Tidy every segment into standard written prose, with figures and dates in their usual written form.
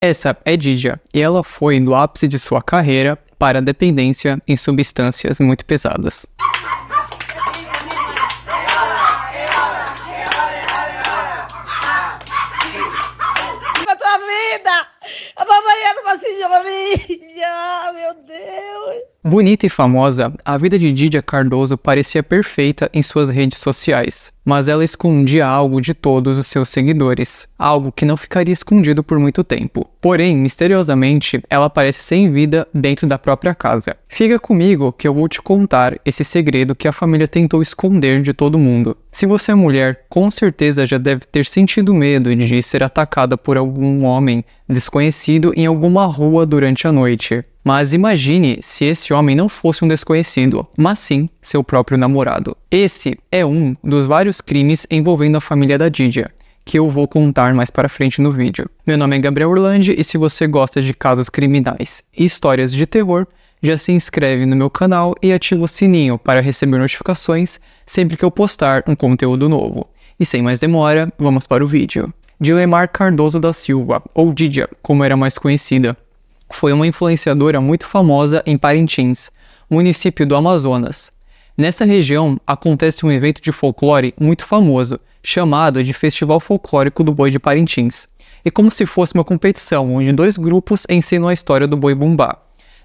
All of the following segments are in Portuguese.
Essa é Didia, e ela foi no ápice de sua carreira para a dependência em substâncias muito pesadas. Tua vida! A mamãe era uma senhorinha, meu Deus! Bonita e famosa, a vida de Didia Cardoso parecia perfeita em suas redes sociais, mas ela escondia algo de todos os seus seguidores, algo que não ficaria escondido por muito tempo. Porém, misteriosamente, ela aparece sem vida dentro da própria casa. Fica comigo que eu vou te contar esse segredo que a família tentou esconder de todo mundo. Se você é mulher, com certeza já deve ter sentido medo de ser atacada por algum homem desconhecido em alguma rua durante a noite. Mas imagine se esse homem não fosse um desconhecido, mas sim seu próprio namorado. Esse é um dos vários crimes envolvendo a família da Didia, que eu vou contar mais para frente no vídeo. Meu nome é Gabriel Orlandi e se você gosta de casos criminais e histórias de terror, já se inscreve no meu canal e ativa o sininho para receber notificações sempre que eu postar um conteúdo novo. E sem mais demora, vamos para o vídeo. Dilemar Cardoso da Silva, ou Didia, como era mais conhecida, foi uma influenciadora muito famosa em Parintins, município do Amazonas. Nessa região acontece um evento de folclore muito famoso, chamado de Festival Folclórico do Boi de Parintins. É como se fosse uma competição onde dois grupos ensinam a história do boi bumbá.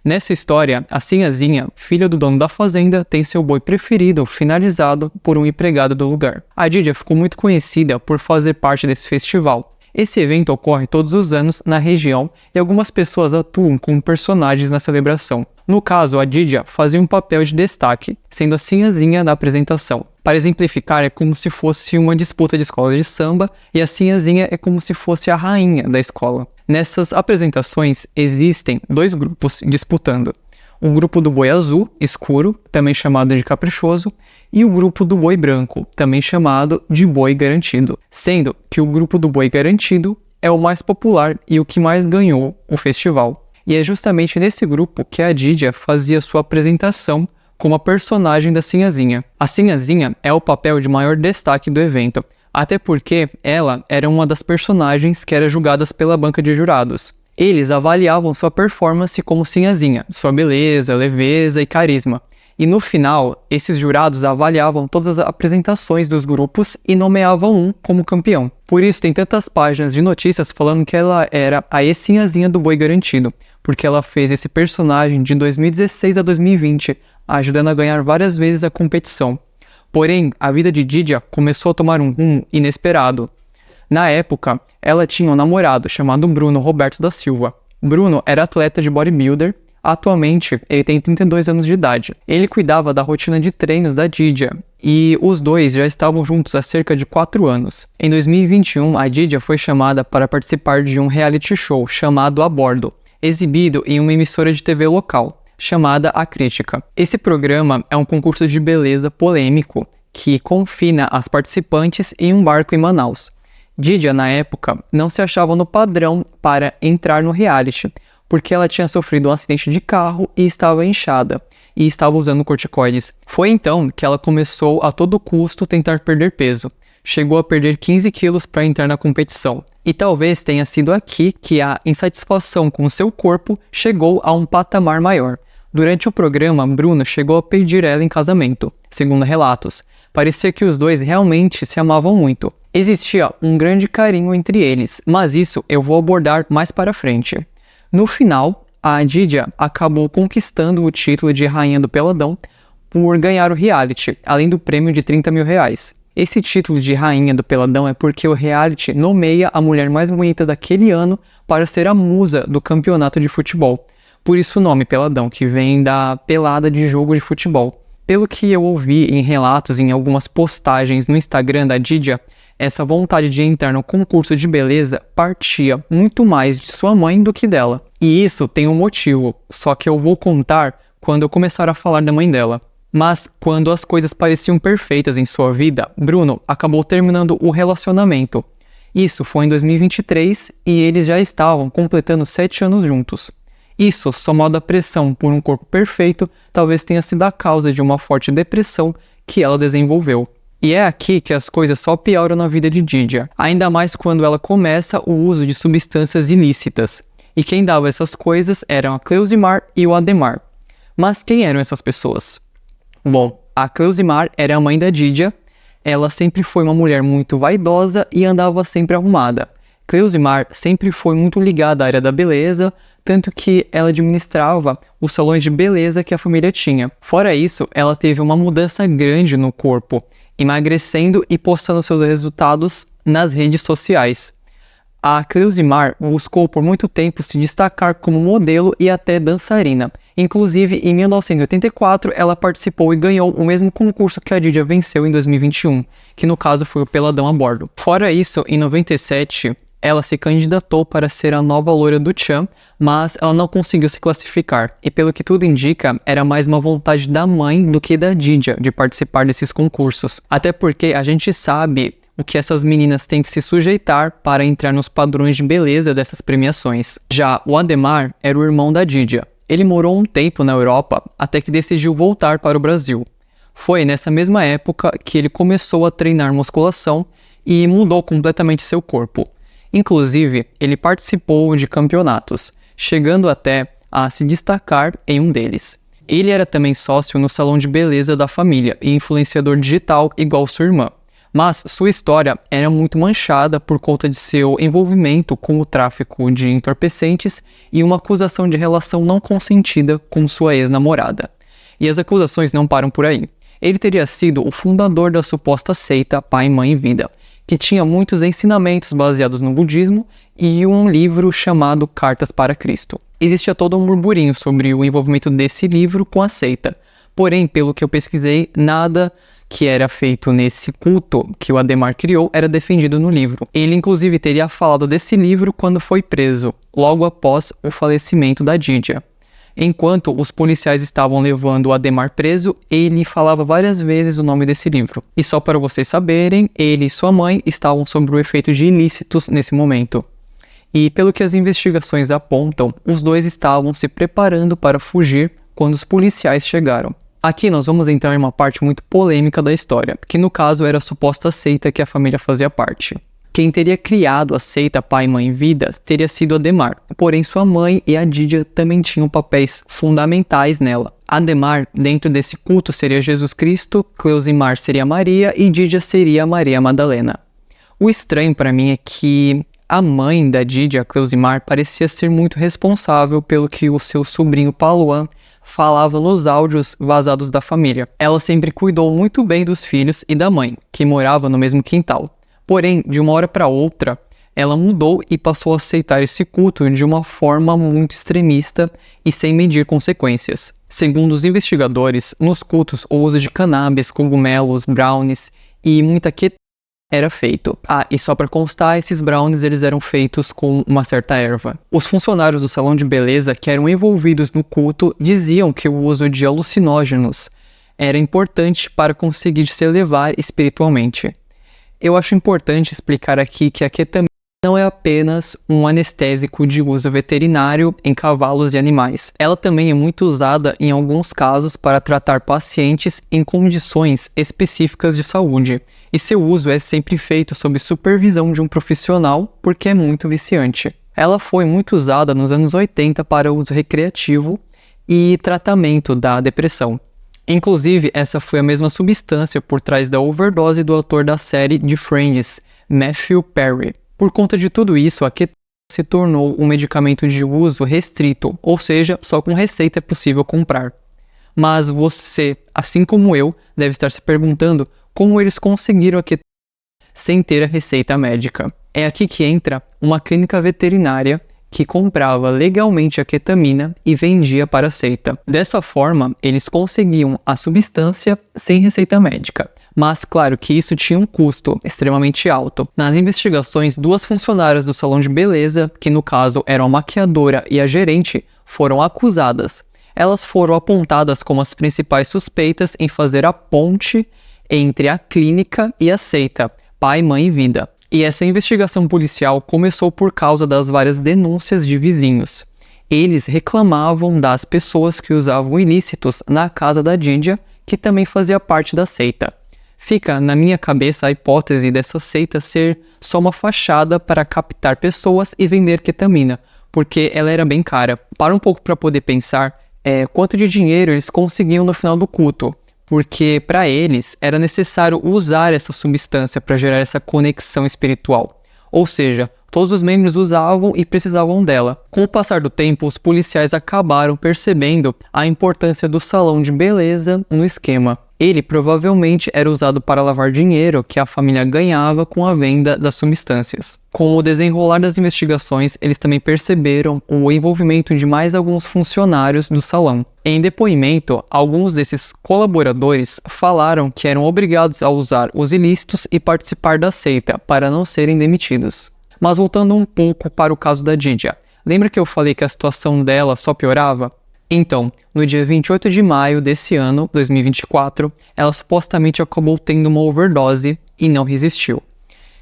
Nessa história, a Sinhazinha, filha do dono da fazenda, tem seu boi preferido finalizado por um empregado do lugar. A Didia ficou muito conhecida por fazer parte desse festival. Esse evento ocorre todos os anos na região e algumas pessoas atuam como personagens na celebração. No caso, a Didia fazia um papel de destaque, sendo a Sinhazinha da apresentação. Para exemplificar, é como se fosse uma disputa de escola de samba e a Sinhazinha é como se fosse a rainha da escola. Nessas apresentações existem dois grupos disputando. O grupo do boi azul, escuro, também chamado de caprichoso, e o grupo do boi branco, também chamado de boi garantido, sendo que o grupo do boi garantido é o mais popular e o que mais ganhou o festival. E é justamente nesse grupo que a Didia fazia sua apresentação como a personagem da Sinhazinha. A Sinhazinha é o papel de maior destaque do evento, até porque ela era uma das personagens que era julgadas pela banca de jurados. Eles avaliavam sua performance como Sinhazinha, sua beleza, leveza e carisma. E no final, esses jurados avaliavam todas as apresentações dos grupos e nomeavam um como campeão. Por isso tem tantas páginas de notícias falando que ela era a ex-Sinhazinha do Boi Garantido, porque ela fez esse personagem de 2016 a 2020, ajudando a ganhar várias vezes a competição. Porém, a vida de Didia começou a tomar um rumo inesperado. Na época, ela tinha um namorado chamado Bruno Roberto da Silva. Bruno era atleta de bodybuilder. Atualmente, ele tem 32 anos de idade. Ele cuidava da rotina de treinos da Didia e os dois já estavam juntos há cerca de 4 anos. Em 2021, a Didia foi chamada para participar de um reality show chamado A Bordo, exibido em uma emissora de TV local, chamada A Crítica. Esse programa é um concurso de beleza polêmico que confina as participantes em um barco em Manaus. Didia, na época, não se achava no padrão para entrar no reality, porque ela tinha sofrido um acidente de carro e estava inchada, e estava usando corticoides. Foi então que ela começou a todo custo tentar perder peso. Chegou a perder 15 quilos para entrar na competição. E talvez tenha sido aqui que a insatisfação com o seu corpo chegou a um patamar maior. Durante o programa, Bruno chegou a pedir ela em casamento, segundo relatos. Parecia que os dois realmente se amavam muito. Existia um grande carinho entre eles, mas isso eu vou abordar mais para frente. No final, a Didia acabou conquistando o título de Rainha do Peladão por ganhar o reality, além do prêmio de R$30 mil. Esse título de Rainha do Peladão é porque o reality nomeia a mulher mais bonita daquele ano para ser a musa do campeonato de futebol. Por isso o nome Peladão, que vem da pelada de jogo de futebol. Pelo que eu ouvi em relatos em algumas postagens no Instagram da Didia, essa vontade de entrar no concurso de beleza partia muito mais de sua mãe do que dela. E isso tem um motivo, só que eu vou contar quando eu começar a falar da mãe dela. Mas, quando as coisas pareciam perfeitas em sua vida, Bruno acabou terminando o relacionamento. Isso foi em 2023 e eles já estavam completando 7 anos juntos. Isso, somado à pressão por um corpo perfeito, talvez tenha sido a causa de uma forte depressão que ela desenvolveu. E é aqui que as coisas só pioram na vida de Didia, ainda mais quando ela começa o uso de substâncias ilícitas. E quem dava essas coisas eram a Cleusimar e o Ademar. Mas quem eram essas pessoas? Bom, a Cleusimar era a mãe da Didia. Ela sempre foi uma mulher muito vaidosa e andava sempre arrumada. Cleusimar sempre foi muito ligada à área da beleza, tanto que ela administrava os salões de beleza que a família tinha. Fora isso, ela teve uma mudança grande no corpo, emagrecendo e postando seus resultados nas redes sociais. A Cleusimar buscou por muito tempo se destacar como modelo e até dançarina. Inclusive, em 1984, ela participou e ganhou o mesmo concurso que a Didia venceu em 2021, que no caso foi o Peladão a Bordo. Fora isso, em 97, ela se candidatou para ser a nova loira do Tchan, mas ela não conseguiu se classificar. E pelo que tudo indica, era mais uma vontade da mãe do que da Didia de participar desses concursos. Até porque a gente sabe o que essas meninas têm que se sujeitar para entrar nos padrões de beleza dessas premiações. Já o Ademar era o irmão da Didia. Ele morou um tempo na Europa até que decidiu voltar para o Brasil. Foi nessa mesma época que ele começou a treinar musculação e mudou completamente seu corpo. Inclusive, ele participou de campeonatos, chegando até a se destacar em um deles. Ele era também sócio no salão de beleza da família e influenciador digital igual sua irmã. Mas sua história era muito manchada por conta de seu envolvimento com o tráfico de entorpecentes e uma acusação de relação não consentida com sua ex-namorada. E as acusações não param por aí. Ele teria sido o fundador da suposta seita Pai, Mãe e Vida, que tinha muitos ensinamentos baseados no budismo e um livro chamado Cartas para Cristo. Existia todo um burburinho sobre o envolvimento desse livro com a seita. Porém, pelo que eu pesquisei, nada que era feito nesse culto que o Ademar criou era defendido no livro. Ele inclusive teria falado desse livro quando foi preso, logo após o falecimento da Didia. Enquanto os policiais estavam levando o Ademar preso, ele falava várias vezes o nome desse livro. E só para vocês saberem, ele e sua mãe estavam sob o efeito de ilícitos nesse momento. E pelo que as investigações apontam, os dois estavam se preparando para fugir quando os policiais chegaram. Aqui nós vamos entrar em uma parte muito polêmica da história, que no caso era a suposta seita que a família fazia parte. Quem teria criado a seita Pai, Mãe e Vida teria sido Ademar, porém sua mãe e a Didia também tinham papéis fundamentais nela. Ademar, dentro desse culto, seria Jesus Cristo, Cleusimar seria Maria e Didia seria Maria Madalena. O estranho para mim é que a mãe da Didia, Cleusimar, parecia ser muito responsável pelo que o seu sobrinho Paluan falava nos áudios vazados da família. Ela sempre cuidou muito bem dos filhos e da mãe, que morava no mesmo quintal. Porém, de uma hora para outra, ela mudou e passou a aceitar esse culto de uma forma muito extremista e sem medir consequências. Segundo os investigadores, nos cultos o uso de cannabis, cogumelos, brownies e muita ketamina era feito. E só para constar, esses brownies eles eram feitos com uma certa erva. Os funcionários do salão de beleza que eram envolvidos no culto diziam que o uso de alucinógenos era importante para conseguir se elevar espiritualmente. Eu acho importante explicar aqui que a ketamina não é apenas um anestésico de uso veterinário em cavalos e animais. Ela também é muito usada em alguns casos para tratar pacientes em condições específicas de saúde. E seu uso é sempre feito sob supervisão de um profissional porque é muito viciante. Ela foi muito usada nos anos 80 para uso recreativo e tratamento da depressão. Inclusive, essa foi a mesma substância por trás da overdose do autor da série de Friends, Matthew Perry. Por conta de tudo isso, a ketamina se tornou um medicamento de uso restrito, ou seja, só com receita é possível comprar. Mas você, assim como eu, deve estar se perguntando como eles conseguiram a ketamina sem ter a receita médica. É aqui que entra uma clínica veterinária que comprava legalmente a ketamina e vendia para a seita. Dessa forma, eles conseguiam a substância sem receita médica. Mas claro que isso tinha um custo extremamente alto. Nas investigações, 2 funcionárias do salão de beleza, que no caso eram a maquiadora e a gerente, foram acusadas. Elas foram apontadas como as principais suspeitas em fazer a ponte entre a clínica e a seita, Pai, Mãe e Vida. E essa investigação policial começou por causa das várias denúncias de vizinhos. Eles reclamavam das pessoas que usavam ilícitos na casa da Didia, que também fazia parte da seita. Fica na minha cabeça a hipótese dessa seita ser só uma fachada para captar pessoas e vender ketamina, porque ela era bem cara. Para um pouco para poder pensar quanto de dinheiro eles conseguiam no final do culto, porque para eles era necessário usar essa substância para gerar essa conexão espiritual. Ou seja, todos os membros usavam e precisavam dela. Com o passar do tempo, os policiais acabaram percebendo a importância do salão de beleza no esquema. Ele provavelmente era usado para lavar dinheiro que a família ganhava com a venda das substâncias. Com o desenrolar das investigações, eles também perceberam o envolvimento de mais alguns funcionários do salão. Em depoimento, alguns desses colaboradores falaram que eram obrigados a usar os ilícitos e participar da seita para não serem demitidos. Mas voltando um pouco para o caso da Didia, lembra que eu falei que a situação dela só piorava? Então, no dia 28 de maio desse ano, 2024, ela supostamente acabou tendo uma overdose e não resistiu.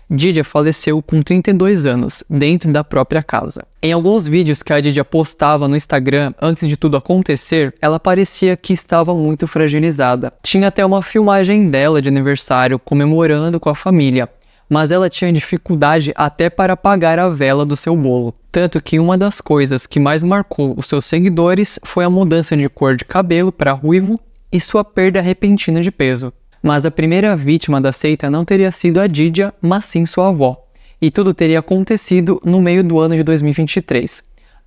Didia faleceu com 32 anos, dentro da própria casa. Em alguns vídeos que a Didia postava no Instagram antes de tudo acontecer, ela parecia que estava muito fragilizada. Tinha até uma filmagem dela de aniversário comemorando com a família, mas ela tinha dificuldade até para apagar a vela do seu bolo. Tanto que uma das coisas que mais marcou os seus seguidores foi a mudança de cor de cabelo para ruivo e sua perda repentina de peso. Mas a primeira vítima da seita não teria sido a Didia, mas sim sua avó. E tudo teria acontecido no meio do ano de 2023.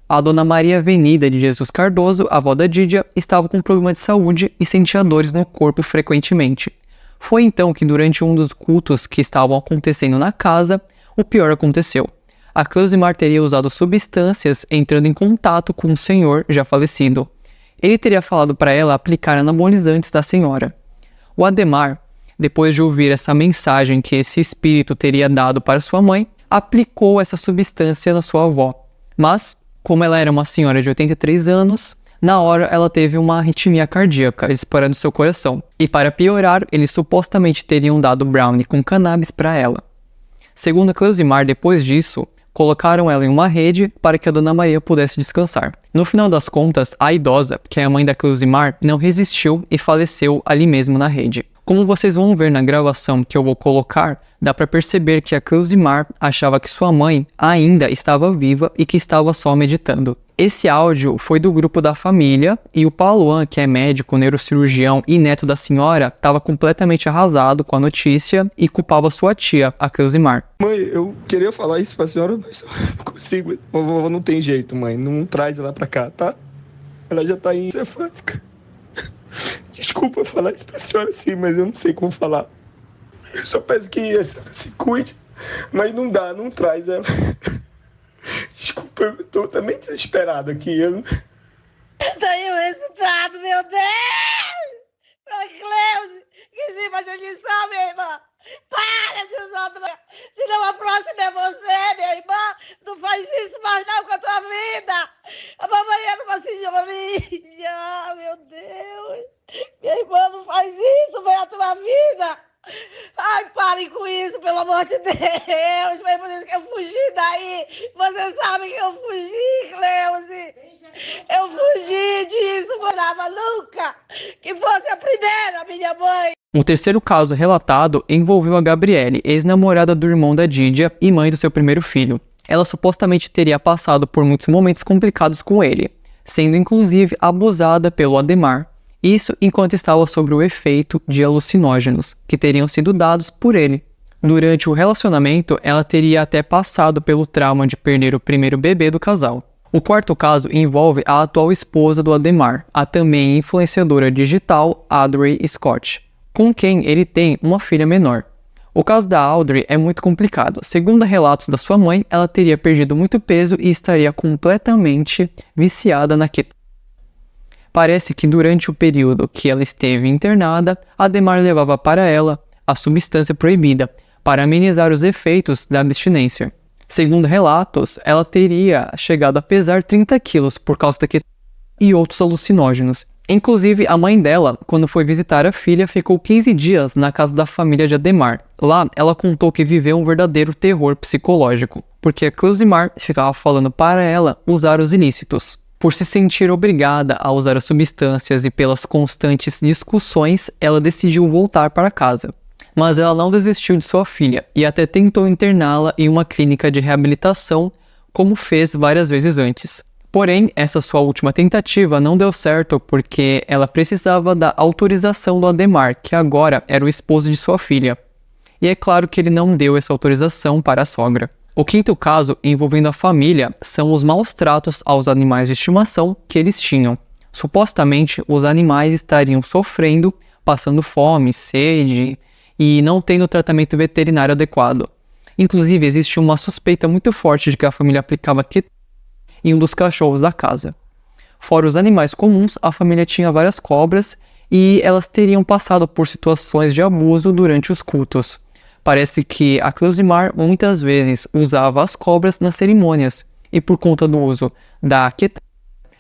A Dona Maria Avenida de Jesus Cardoso, a avó da Didia, estava com problema de saúde e sentia dores no corpo frequentemente. Foi então que durante um dos cultos que estavam acontecendo na casa, o pior aconteceu. A Cleusimar teria usado substâncias entrando em contato com o senhor já falecido. Ele teria falado para ela aplicar anabolizantes da senhora. O Ademar, depois de ouvir essa mensagem que esse espírito teria dado para sua mãe, aplicou essa substância na sua avó. Mas, como ela era uma senhora de 83 anos, na hora ela teve uma arritmia cardíaca, disparando seu coração. E para piorar, eles supostamente teriam dado brownie com cannabis para ela. Segundo a Cleusimar, depois disso, colocaram ela em uma rede para que a Dona Maria pudesse descansar. No final das contas, a idosa, que é a mãe da Cleusimar, não resistiu e faleceu ali mesmo na rede. Como vocês vão ver na gravação que eu vou colocar, dá para perceber que a Cleusimar achava que sua mãe ainda estava viva e que estava só meditando. Esse áudio foi do grupo da família e o Pauloan, que é médico, neurocirurgião e neto da senhora, estava completamente arrasado com a notícia e culpava sua tia, a Cleusimar. Mãe, eu queria falar isso pra senhora, mas eu não consigo. Vovó não tem jeito, mãe. Não traz ela pra cá, tá? Ela já tá encefálica. Desculpa falar isso pra senhora assim, mas eu não sei como falar. Eu só peço que a senhora se cuide, mas não dá, não traz ela. Desculpa, eu tô também desesperado aqui. Eu tenho o resultado, meu Deus! Pra Cleusi, que se imaginação, minha irmã! Para de usar droga! Senão a próxima é você, minha irmã! Não faz isso mais não com a tua vida! A mamãe era uma senhorinha! Meu Deus! Minha irmã, não faz isso, foi a tua vida! Ai, parem com isso, pelo amor de Deus! Foi por isso que eu fugi daí! Vocês sabem que eu fugi, Cleusi! Eu fugi disso, morava nunca! Que fosse a primeira, minha mãe! Um terceiro caso relatado envolveu a Gabriele, ex-namorada do irmão da Didia e mãe do seu primeiro filho. Ela supostamente teria passado por muitos momentos complicados com ele, sendo inclusive abusada pelo Ademar. Isso enquanto estava sob o efeito de alucinógenos, que teriam sido dados por ele. Durante o relacionamento, ela teria até passado pelo trauma de perder o primeiro bebê do casal. O quarto caso envolve a atual esposa do Ademar, a também influenciadora digital Audrey Scott, com quem ele tem uma filha menor. O caso da Audrey é muito complicado. Segundo relatos da sua mãe, ela teria perdido muito peso e estaria completamente viciada na ketamina. Parece que durante o período que ela esteve internada, Ademar levava para ela a substância proibida para amenizar os efeitos da abstinência. Segundo relatos, ela teria chegado a pesar 30 quilos por causa da ketamina e outros alucinógenos. Inclusive, a mãe dela, quando foi visitar a filha, ficou 15 dias na casa da família de Ademar. Lá, ela contou que viveu um verdadeiro terror psicológico, porque a Cleusimar ficava falando para ela usar os ilícitos. Por se sentir obrigada a usar as substâncias e pelas constantes discussões, ela decidiu voltar para casa. Mas ela não desistiu de sua filha e até tentou interná-la em uma clínica de reabilitação, como fez várias vezes antes. Porém, essa sua última tentativa não deu certo porque ela precisava da autorização do Ademar, que agora era o esposo de sua filha. E é claro que ele não deu essa autorização para a sogra. O quinto caso envolvendo a família são os maus tratos aos animais de estimação que eles tinham. Supostamente, os animais estariam sofrendo, passando fome, sede e não tendo tratamento veterinário adequado. Inclusive, existe uma suspeita muito forte de que a família aplicava em um dos cachorros da casa. Fora os animais comuns, a família tinha várias cobras e elas teriam passado por situações de abuso durante os cultos. Parece que a Cleusimar muitas vezes usava as cobras nas cerimônias e por conta do uso da quetanda,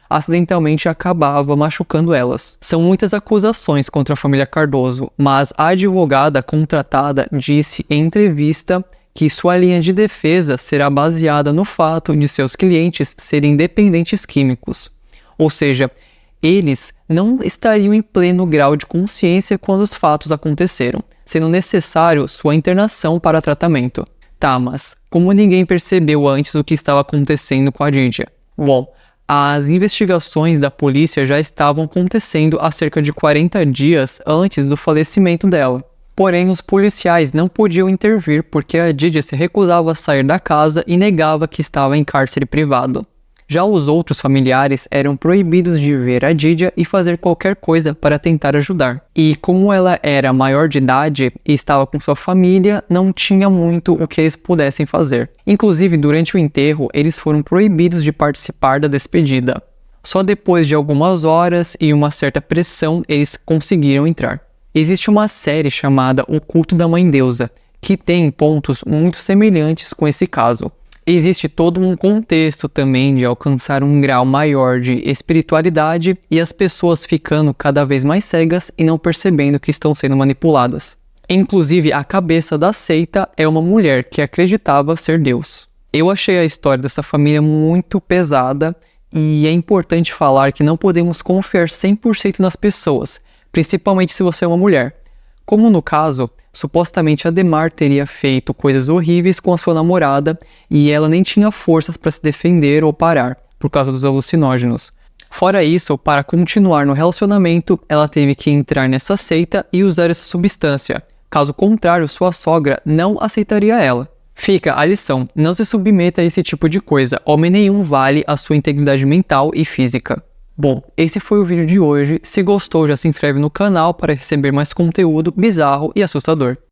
acidentalmente acabava machucando elas. São muitas acusações contra a família Cardoso, mas a advogada contratada disse em entrevista que sua linha de defesa será baseada no fato de seus clientes serem dependentes químicos. Ou seja, eles não estariam em pleno grau de consciência quando os fatos aconteceram, sendo necessário sua internação para tratamento. Tá, mas como ninguém percebeu antes o que estava acontecendo com a Didia? Bom, as investigações da polícia já estavam acontecendo há cerca de 40 dias antes do falecimento dela. Porém, os policiais não podiam intervir porque a Didia se recusava a sair da casa e negava que estava em cárcere privado. Já os outros familiares eram proibidos de ver a Didia e fazer qualquer coisa para tentar ajudar. E como ela era maior de idade e estava com sua família, não tinha muito o que eles pudessem fazer. Inclusive, durante o enterro, eles foram proibidos de participar da despedida. Só depois de algumas horas e uma certa pressão, eles conseguiram entrar. Existe uma série chamada O Culto da Mãe Deusa, que tem pontos muito semelhantes com esse caso. Existe todo um contexto também de alcançar um grau maior de espiritualidade e as pessoas ficando cada vez mais cegas e não percebendo que estão sendo manipuladas. Inclusive, a cabeça da seita é uma mulher que acreditava ser Deus. Eu achei a história dessa família muito pesada e é importante falar que não podemos confiar 100% nas pessoas, principalmente se você é uma mulher. Como no caso, supostamente Ademar teria feito coisas horríveis com a sua namorada e ela nem tinha forças para se defender ou parar, por causa dos alucinógenos. Fora isso, para continuar no relacionamento, ela teve que entrar nessa seita e usar essa substância. Caso contrário, sua sogra não aceitaria ela. Fica a lição, não se submeta a esse tipo de coisa, homem nenhum vale a sua integridade mental e física. Bom, esse foi o vídeo de hoje. Se gostou, já se inscreve no canal para receber mais conteúdo bizarro e assustador.